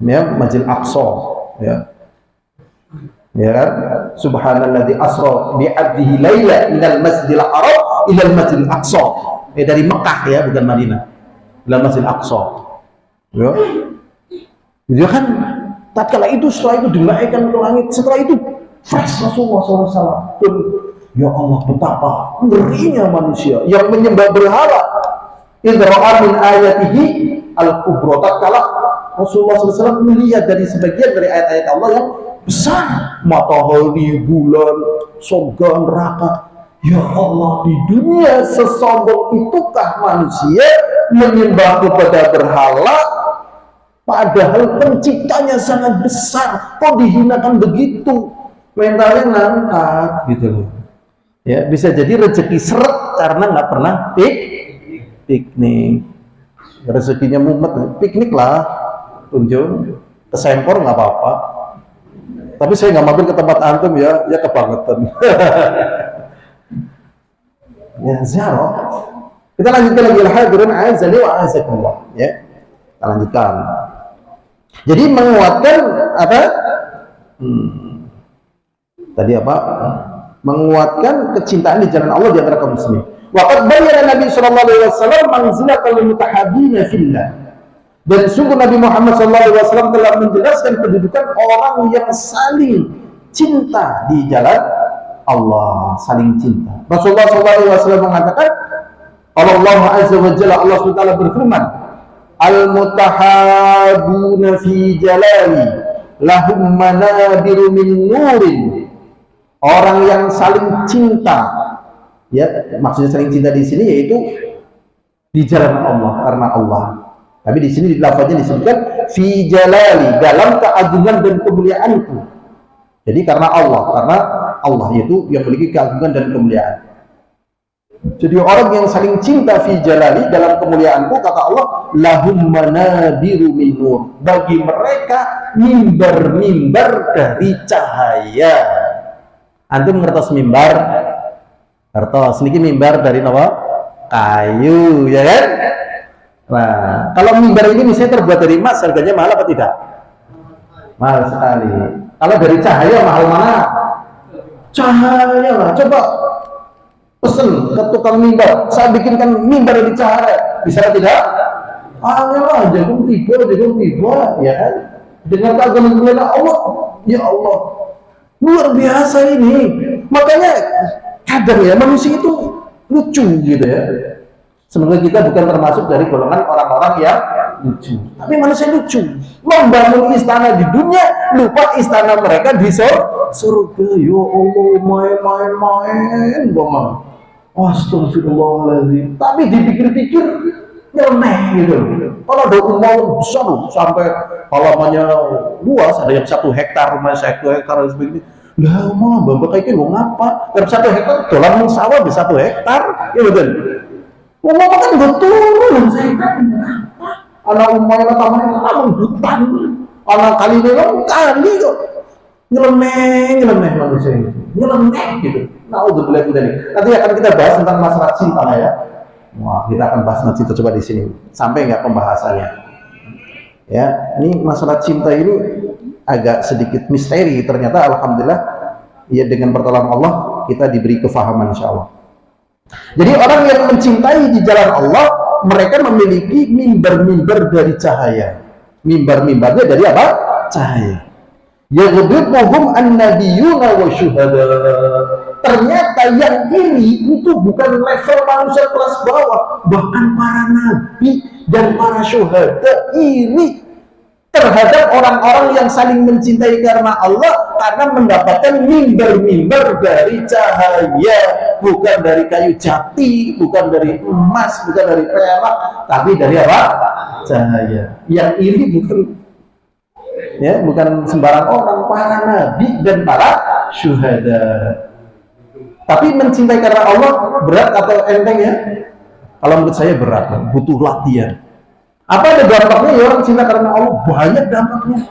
S1: ya, Masjid Aqsa, ya. Ya kan? Subhanalladzi asra bi 'abdihi laila minal masjidil haram ila al masjidil aqsa. Dari Mekah ya, bukan Madinah. Ila Masjidil Aqsa. Ya. Dia kan tatkala itu, setelah itu dinaikkan ke langit, setelah itu fresh Rasulullah SAW. Ya Allah, betapa ngerinya manusia yang menyembah berhala. Idra'a min ayatihi al-kubra. Tatkala Rasulullah SAW melihat dari sebagian dari ayat-ayat Allah yang besar, matahari, bulan, surga, neraka. Ya Allah, di dunia sesombong itukah manusia menyembah kepada berhala Padahal penciptanya sangat besar, kok dihinakan begitu? Mentalnya ngangkat gitu loh. Ya, bisa jadi rezeki seret karena nggak pernah piknik. Rezekinya mumet, piknik lah, tunjuk, kesempor nggak apa-apa. Tapi saya nggak mampir ke tempat antum ya kebangetan. Ya, ziarah. Kita lanjutkan lagi al-hadirin azali wa azakumullah, ya. Kita lanjutkan. Jadi menguatkan apa? Tadi apa? Menguatkan kecintaan di jalan Allah di antara kaum muslimin. Waqad bayyana Nabi sallallahu alaihi wasallam manzilatal mutahabbina fillah. Dan sungguh Nabi Muhammad sallallahu alaihi wasallam telah menjelaskan kedudukan orang yang saling cinta di jalan Allah, saling cinta. Rasulullah sallallahu alaihi wasallam mengatakan, Allah azza wa jalla, Allah SWT berfirman, al-mutahabuna fi jalali lahum manabiru min nurin. Orang yang saling cinta, ya maksudnya saling cinta di sini yaitu di jalan Allah, karena Allah. Tapi di sini lafaznya disebutkan fi jalali, dalam keagungan dan kemuliaanku. Jadi karena Allah yaitu yang memiliki keagungan dan kemuliaan. Jadi orang yang saling cinta fi jalali, dalam kemuliaanku, kata Allah, lahum manabiru min nur. Bagi mereka mimbar-mimbar dari cahaya. Antum ngertos mimbar? Ngertos. Niki mimbar dari apa? Kayu, ya kan? Nah, kalau mimbar ini misalnya terbuat dari emas, harganya mahal apa tidak? Mahal sekali. Kalau dari cahaya, mahal mana? Cahaya lah. Coba pesen ke tukang mimbar, saya bikinkan mimbar dari cahaya, bisa tidak? Ayolah, jagung tiba, ya kan? Dengan keagungan Allah, ya Allah, luar biasa ini. Makanya kadang ya manusia itu lucu gitu ya. Semoga kita bukan termasuk dari golongan orang-orang yang lucu, tapi manusia lucu. Membangun istana di dunia, lupa istana mereka di surga. Ya Allah, main-main, ngomong. Astagfirullahaladzim. Tapi dipikir-pikir nyeleneh gitu. Kalau ada rumah besar sampai halamannya luas, ada yang 1 hektar, rumah 1 hektar dan sebagainya. Lah mah bapak kayak gini ngapa? Dari 1 hektar dolar mau sawah di 1 hektar, ya betul. Ngomong kan betul, saya kan anak rumah yang tamannya taman hutan, anak kali kali kok nyeleneh manusia ini, nyeleneh gitu. Naudzubillah dari. Nanti akan kita bahas tentang masalah cinta ya. Wah, kita akan bahas nanti coba di sini. Sampai nggak pembahasannya? Ya, ini masalah cinta ini agak sedikit misteri. Ternyata alhamdulillah ya dengan pertolongan Allah kita diberi kefahaman insyaallah. Jadi orang yang mencintai di jalan Allah, mereka memiliki mimbar-mimbar dari cahaya. Mimbar-mimbarnya dari apa? Cahaya. Yaghdibuhum an-nabiyyuna wa syuhada. Ternyata yang ini itu bukan level manusia kelas bawah, bahkan para nabi dan para syuhada ini terhadap orang-orang yang saling mencintai karena Allah, karena mendapatkan mimbar-mimbar dari cahaya, bukan dari kayu jati, bukan dari emas, bukan dari perak, tapi dari apa? Cahaya. Yang ini bukan sembarang orang, para nabi dan para syuhada. Tapi mencintai karena Allah berat atau enteng ya? Kalau menurut saya berat, butuh latihan. Apa ada dampaknya ya orang cinta karena Allah? Banyak dampaknya.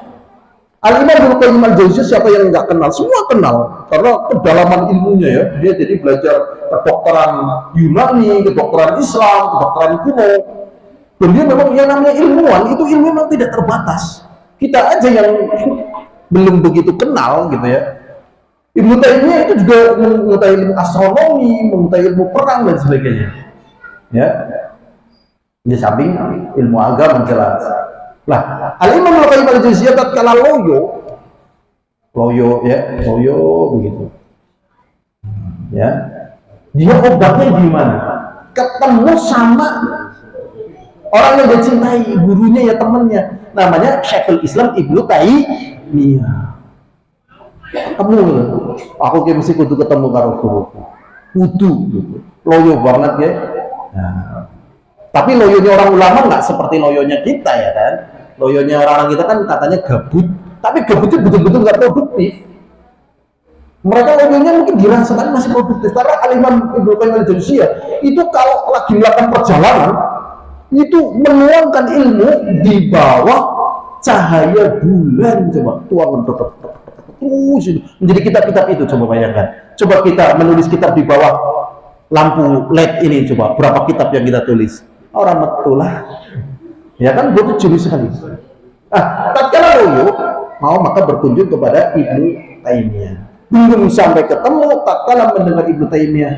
S1: Al-Imam Ibnu Qayyim al-Jauziyah, siapa yang nggak kenal? Semua kenal, karena kedalaman ilmunya ya. Dia jadi belajar kedokteran Yunani, kedokteran Islam, kedokteran kuno. Dan dia memang yang namanya ilmuwan, itu ilmu memang tidak terbatas. Kita aja yang belum begitu kenal gitu ya. Ibnu Taimiyah itu juga mengetahui ilmu astronomi, mengetahui ilmu perang dan sebagainya. Ya. Di samping ilmu agama jelas. Lah, Al-Imam Ibnu Qayyim al-Jauziyah tatkala loyo begitu. Ya. Dia obatnya di mana? Ketemu sama orang yang dia cintai, gurunya ya temannya. Namanya Syekhul Islam Ibnu Taimiyah. Ketemu, aku kayak mesti kudu ketemu karo guruku, kudu gitu. Loyo banget ya. Nah, tapi loyonya orang ulama nggak seperti loyonya kita ya kan. Loyonya orang-orang kita kan katanya gabut, tapi gabutnya betul-betul nggak produktif. Mereka loyonya mungkin dirasakan masih produktif, karena Al-Imam Ibnu Qayyim al-Jauziyah itu kalau lagi melakukan perjalanan itu menuangkan ilmu di bawah cahaya bulan. Coba tuangan terus menjadi kitab-kitab itu. Coba bayangkan, coba kita menulis kitab di bawah lampu LED ini, coba berapa kitab yang kita tulis. Orang betul lah, ya kan, butuh jeli sekali. Tatkala loyo mau maka berkunjung kepada Ibnu Taimiyah. Belum sampai ketemu, tatkala mendengar Ibnu Taimiyah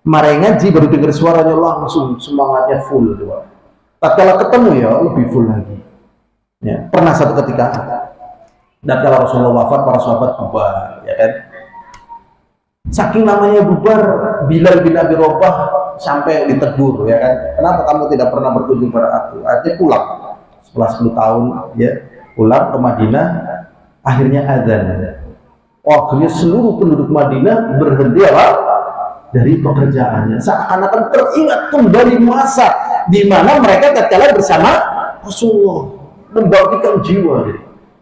S1: mari ngaji, baru dengar suaranya langsung semangatnya full. Coba. Tatkala ketemu ya lebih full lagi. Ya, pernah satu ketika, dan kalau Rasulullah wafat, para sahabat bubar, ya kan? Saking namanya bubar, Bilal bin Abi Rabah sampai ditegur, ya kan? Kenapa kamu tidak pernah berkunjung pada aku? Akhirnya pulang setelah 10 tahun, ya, pulang ke Madinah. Akhirnya azan. Akhirnya seluruh penduduk Madinah berhenti apa? Dari pekerjaannya. Seakan-akan teringat kembali masa di mana mereka tatkala bersama Rasulullah, membangkitkan jiwa.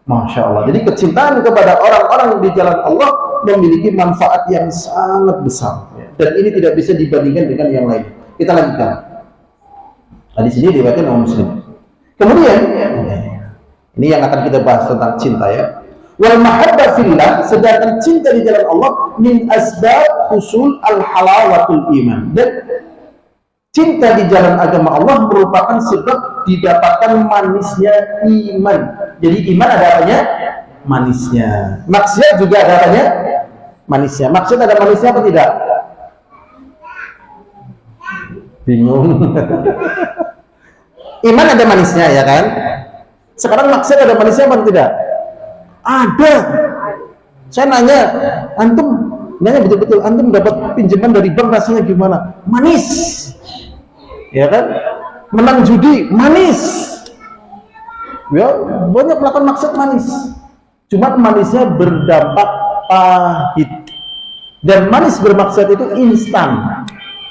S1: Masya Allah. Jadi kecintaan kepada orang-orang di jalan Allah memiliki manfaat yang sangat besar, dan ini tidak bisa dibandingkan dengan yang lain. Kita lanjutkan. Di sini diriwayatkan oleh Muslim. Kemudian ini yang akan kita bahas tentang cinta, ya. Wal mahabbah fillah, sedangkan cinta di jalan Allah min asbab usul al halawatul iman. Dan cinta di jalan agama Allah merupakan sebab didapatkan manisnya iman. Jadi iman ada apanya? Manisnya. Maksiat juga ada apanya? Manisnya. Maksud ada manisnya apa tidak? Bingung. Iman ada manisnya, ya kan? Sekarang maksiat ada manisnya apa tidak? Ada. Saya nanya, antum nanya betul-betul, antum dapat pinjaman dari bank rasanya gimana? Manis. Ya kan? Menang judi manis. Ya, banyak melakukan maksiat manis. Cuma manisnya berdampak pahit. Dan manis bermaksiat itu instan.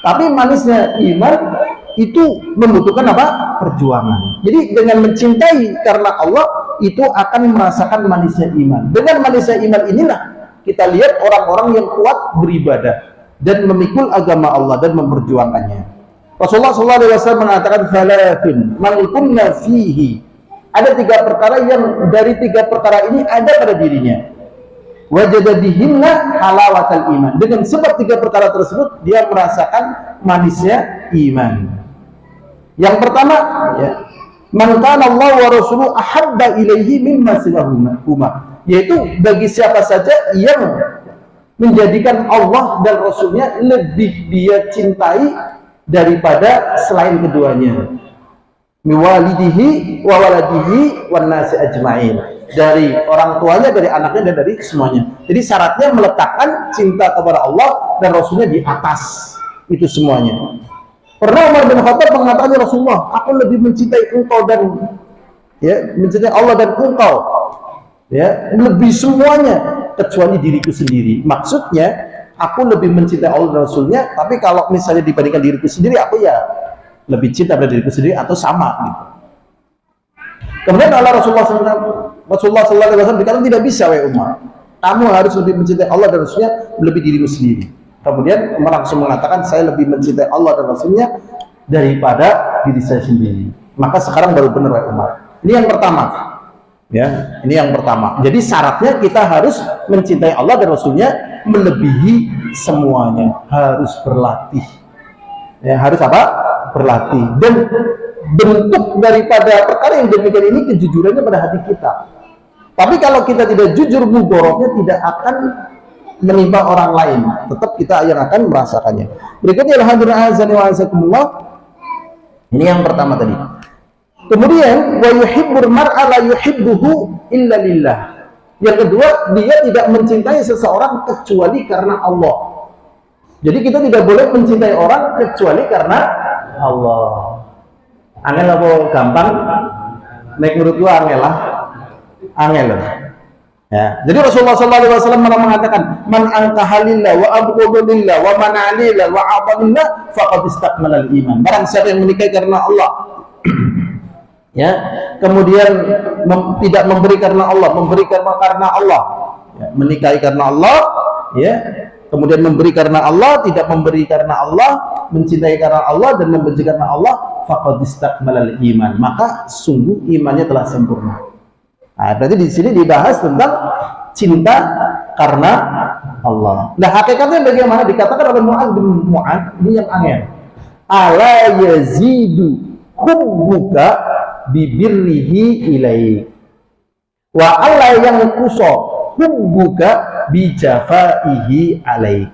S1: Tapi manisnya iman itu membutuhkan apa? Perjuangan. Jadi dengan mencintai karena Allah itu akan merasakan manisnya iman. Dengan manisnya iman inilah kita lihat orang-orang yang kuat beribadah dan memikul agama Allah dan memperjuangkannya. Rasulullah SAW mengatakan salatin man kunna fihi. Ada 3 perkara yang dari 3 perkara ini ada pada dirinya. Wajada bihinna halawatal iman. Dengan sebab 3 perkara tersebut dia merasakan manisnya iman. Yang pertama, ya, man kana Allah wa rasuluhu ahabba ilaihi mimma siwahuma, yaitu bagi siapa saja yang menjadikan Allah dan Rasulnya lebih dia cintai daripada selain keduanya. Miwalidihi wa waladihi wan nasi ajmain, dari orang tuanya, dari anaknya, dan dari semuanya. Jadi syaratnya meletakkan cinta kepada Allah dan Rasulnya di atas itu semuanya. Pernah Umar bin Khattab mengatakan, Rasulullah, aku lebih mencintai engkau dan, ya, mencintai Allah dan engkau, ya, lebih semuanya kecuali diriku sendiri. Maksudnya aku lebih mencintai Allah dan Rasulnya, tapi kalau misalnya dibandingkan diriku sendiri, aku ya lebih cinta pada diriku sendiri atau sama gitu. Kemudian Allah Rasulullah SAW berkata, tidak bisa, wahai Umar, kamu harus lebih mencintai Allah dan Rasulnya lebih dirimu sendiri. Kemudian Umar langsung mengatakan, saya lebih mencintai Allah dan Rasulnya daripada diri saya sendiri. Maka sekarang baru benar, wahai Umar. Ini yang pertama, ya, ini yang pertama. Jadi syaratnya kita harus mencintai Allah dan Rasulnya melebihi semuanya. Harus berlatih, ya, harus apa? Berlatih. Dan bentuk daripada perkara yang demikian ini kejujurannya pada hati kita. Tapi kalau kita tidak jujur, mudorotnya tidak akan menimpa orang lain, tetap kita yang akan merasakannya. Berikutnya, alhamdulillah, ini yang pertama tadi. Kemudian, wa yuhibbur mar'a la yuhibbuhu illa lillah. Yang kedua, dia tidak mencintai seseorang kecuali karena Allah. Jadi kita tidak boleh mencintai orang kecuali karena Allah. Angel apa gampang? Nek menurut gua angel lah. Angel. Ya, jadi Rasulullah SAW mengatakan, man angkahalillah wa abghadalillah wa man'alillah wa a'adalillah faqad istakmalal iman. Barang siapa yang menikahi karena Allah ya, kemudian tidak memberi karena Allah, memberi karena Allah, ya, menikahi karena Allah, ya, kemudian memberi karena Allah, tidak memberi karena Allah, mencintai karena Allah dan membenci karena Allah, faqad istakmalal iman, maka sungguh imannya telah sempurna. Nah, berarti di sini dibahas tentang cinta karena Allah. Nah, hakikatnya bagaimana? Dikatakan oleh Mu'adz bin Mu'adz, ini yang angel. Ala yazidu hubbuka bibirrihi ilaik wa alla yanqusu hubbuka bijafaihi alaik.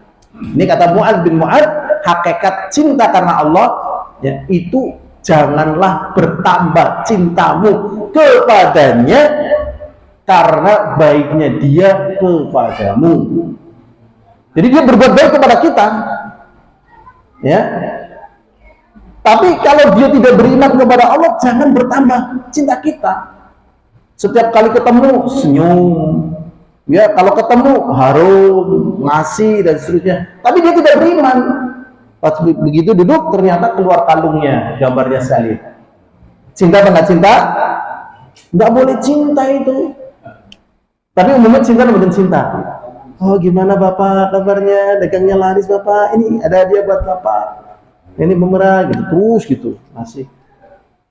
S1: Ini kata Mu'adz bin Mu'adz, hakikat cinta karena Allah, ya, itu janganlah bertambah cintamu kepadanya karena baiknya dia kepadamu. Jadi dia berbuat baik kepada kita, ya. Tapi kalau dia tidak beriman kepada Allah, jangan bertambah cinta kita. Setiap kali ketemu senyum, ya, kalau ketemu harum, ngasih dan seterusnya. Tapi dia tidak beriman. Pas begitu duduk, ternyata keluar kalungnya, gambarnya salib. Cinta apa nggak cinta? Nggak boleh cinta itu. Tapi umumnya cinta bukan cinta. Oh, gimana Bapak kabarnya? Dagangnya laris Bapak. Ini ada hadiah buat Bapak. Ini memerah gitu, terus gitu masih.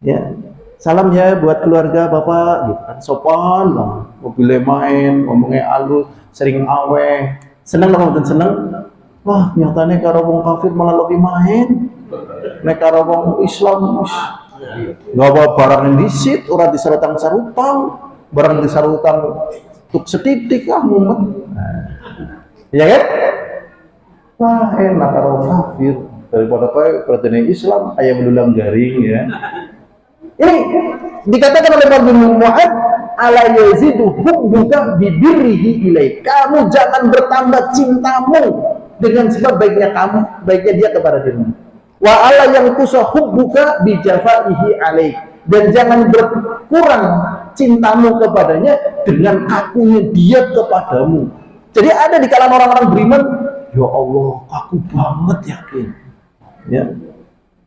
S1: Ya, salam ya buat keluarga Bapak gitu kan. Sopan banget. Mobilnya main, ngomongnya halus, sering aweh. Seneng dong, seneng. Wah, nyatanya karo wong kafir malah lebih main. Nek karo wong Islam nggak bawa barang yang disit, orang disarutang sarutang, barang disarutang tuk setitik mumet. Ya kan? Wah, enak karo kafir daripada pertanyaan Islam ayam belulang garing, ya. Ini dikatakan oleh Mu'adz bin Mu'adz, ala yazidu hubbuka bibirrihi ilaik. Kamu jangan bertambah cintamu dengan sebab baiknya kamu, baiknya dia kepada dirimu. Wa ala yanqusu hubbuka bijafaihi alaik. Dan jangan berkurang cintamu kepadanya dengan kakunya dia kepadamu. Jadi ada di kalangan orang-orang beriman, ya Allah, kaku banget yakin. Ya,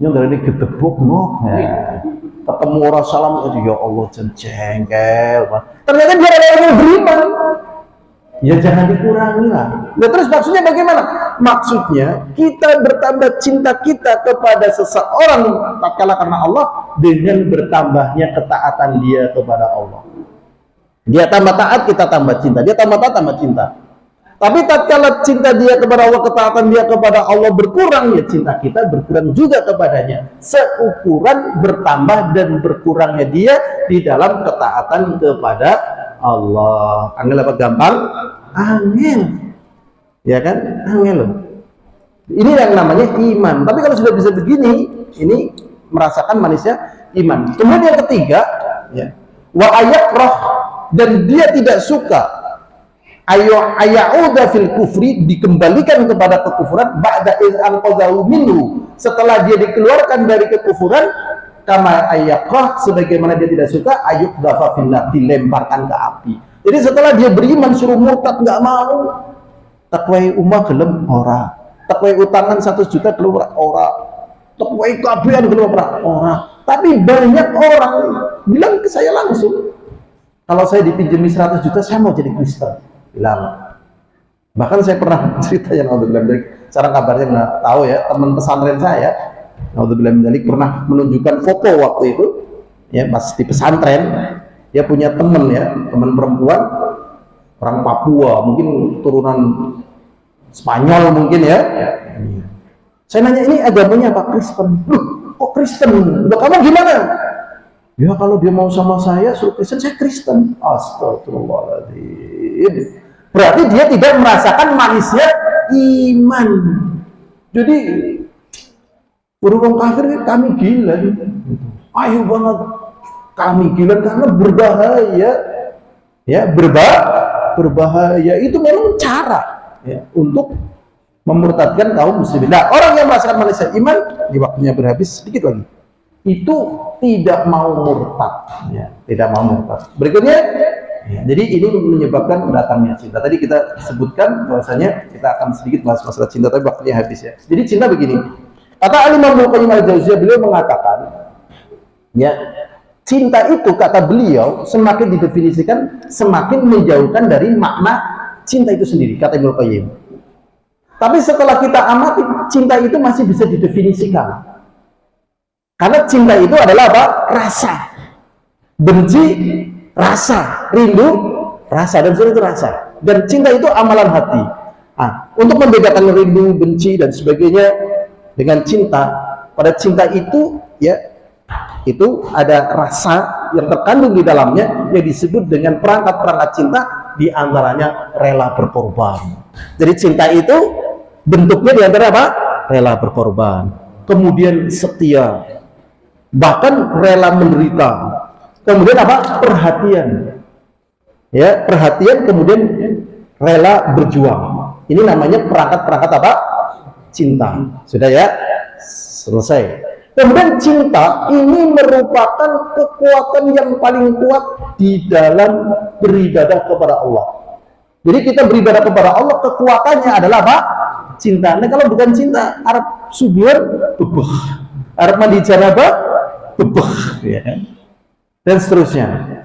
S1: yang dari ini gedebuk loh. Ya. Ketemu orang salam aja, ya Allah, jengkel. Ternyata dia ada yang beriman. Ya jangan dikurangi lah. Nah, terus maksudnya bagaimana? Maksudnya kita bertambah cinta kita kepada seseorang tatkala karena Allah dengan bertambahnya ketaatan dia kepada Allah. Dia tambah taat, kita tambah cinta. Dia tambah taat, tambah cinta. Tapi tatkala cinta dia kepada Allah, ketaatan dia kepada Allah berkurang, ya cinta kita berkurang juga kepadanya. Seukuran bertambah dan berkurangnya dia di dalam ketaatan kepada Allah. Angel apa gampang? Angel. Ya kan? Angel. Ini yang namanya iman. Tapi kalau sudah bisa begini, ini merasakan manisnya iman. Kemudian yang ketiga, ya, wa ayakrah, dan dia tidak suka ayauda fil kufri, dikembalikan kepada kekufuran ba'da iz anqadhahu minhu, setelah dia dikeluarkan dari kekufuran, kama ayakrah, sebagaimana dia tidak suka ayuqdhafa fillah, dilemparkan ke api. Jadi setelah dia beriman suruh murtad nggak mau, takwai umah gelem ora, takwai utangan 100 juta gelem ora, takwai kabehan gelem ora. Tapi banyak orang bilang ke saya langsung, kalau saya dipinjemi 100 juta saya mau jadi Kristen. Bilang. Bahkan saya pernah cerita yang dari cara kabarnya nggak tahu ya, teman pesantren saya pernah menunjukkan foto waktu itu, ya, pas di pesantren. Dia punya teman, ya, teman perempuan orang Papua, mungkin turunan Spanyol mungkin, ya. Saya nanya, ini agamanya apa? Kristen. Loh, kok Kristen? Loh, kamu gimana? Ya kalau dia mau sama saya suruh Kristen, saya Kristen. Astagfirullahaladzim. Berarti dia tidak merasakan manisnya iman. Jadi berurung kafir kami gila, ayo banget kami gila karena berbahaya, ya, berbahaya. Itu memang cara, ya, untuk memurtadkan kaum muslimin. Nah, orang yang merasakan manisnya iman, di waktunya berhabis sedikit lagi, itu tidak mau murtad, ya, tidak mau murtad. Berikutnya, ya, jadi ini menyebabkan datangnya cinta. Tadi kita sebutkan bahwasanya kita akan sedikit bahas masalah cinta, tapi waktunya habis, ya. Jadi cinta begini. Kata Al-Imam Ibnu Qayyim al-Jauziyah, beliau mengatakan, ya, cinta itu kata beliau semakin didefinisikan semakin menjauhkan dari makna cinta itu sendiri, kata Ibnu Qayyim. Tapi setelah kita amati, cinta itu masih bisa didefinisikan. Karena cinta itu adalah apa? Rasa. Benci, rasa. Rindu, rasa. Dan seterusnya itu rasa. Dan cinta itu amalan hati. Nah, untuk membedakan rindu, benci, dan sebagainya dengan cinta, pada cinta itu, ya, itu ada rasa yang terkandung di dalamnya yang disebut dengan perangkat-perangkat cinta, diantaranya rela berkorban. Jadi cinta itu bentuknya diantara apa? Rela berkorban. Kemudian setia. Bahkan rela menderita. Kemudian apa? Perhatian. Ya, perhatian kemudian rela berjuang. Ini namanya perangkat-perangkat apa? Cinta. Sudah ya? Selesai. Kemudian cinta ini merupakan kekuatan yang paling kuat di dalam beribadah kepada Allah. Jadi kita beribadah kepada Allah, kekuatannya adalah apa? Cinta. Nah, kalau bukan cinta, Arab subuhan, bebeh. Arab mandi janabah, bebeh, ya. Dan seterusnya.